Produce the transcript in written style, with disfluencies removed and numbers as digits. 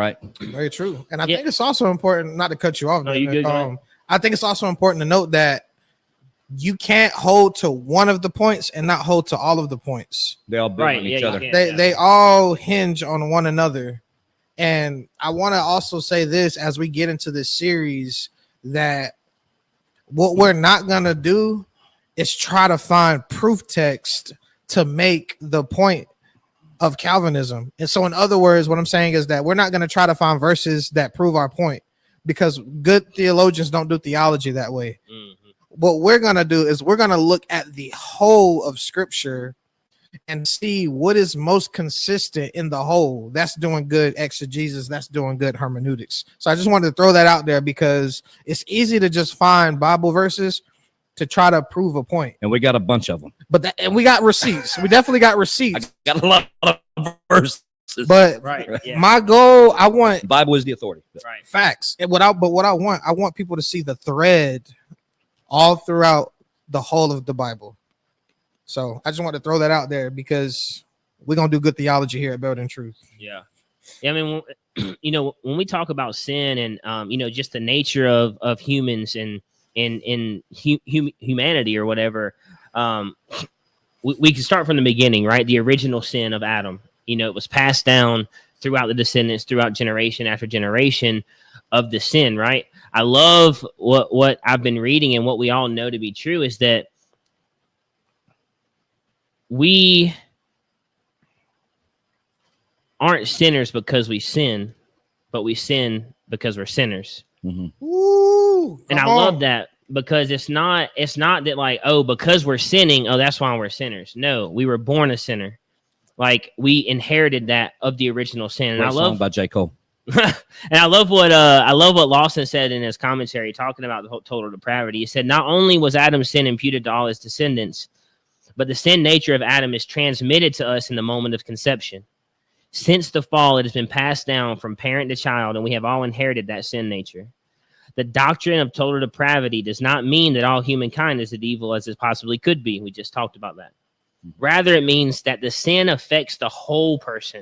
Right. Very true. And I think it's also important, not to cut you off, No, you good, I think it's also important to note that you can't hold to one of the points and not hold to all of the points. They all build on each other. They all hinge on one another. And I want to also say this as we get into this series, that what we're not going to do is try to find proof text to make the point of Calvinism. And so in other words, what I'm saying is that we're not going to try to find verses that prove our point, because good theologians don't do theology that way. What we're going to do is we're going to look at the whole of scripture and see what is most consistent in the whole. That's doing good exegesis. That's doing good hermeneutics. So I just wanted to throw that out there, because it's easy to just find Bible verses to try to prove a point. And we got a bunch of them. And we got receipts. We definitely got receipts. I got a lot of verses. But my goal, I want Bible is the authority. Right. Facts. I want people to see the thread all throughout the whole of the Bible. So I just want to throw that out there, because we're gonna do good theology here at Building Truth. Yeah. I mean, when we talk about sin and just the nature of humans and in humanity or whatever, we can start from the beginning, right? The original sin of Adam. It was passed down throughout the descendants, throughout generation after generation of the sin, right? I love what I've been reading, and what we all know to be true is that we aren't sinners because we sin, but we sin because we're sinners. Ooh, and I love that, because it's not that like, oh, because we're sinning, oh, that's why we're sinners. No, we were born a sinner. Like, we inherited that of the original sin. And I love by J. Cole. And I love what Lawson said in his commentary, talking about the whole total depravity. He said, not only was Adam's sin imputed to all his descendants, but the sin nature of Adam is transmitted to us in the moment of conception. Since the fall, it has been passed down from parent to child, and we have all inherited that sin nature. The doctrine of total depravity does not mean that all humankind is as evil as it possibly could be. We just talked about that. Rather, it means that the sin affects the whole person.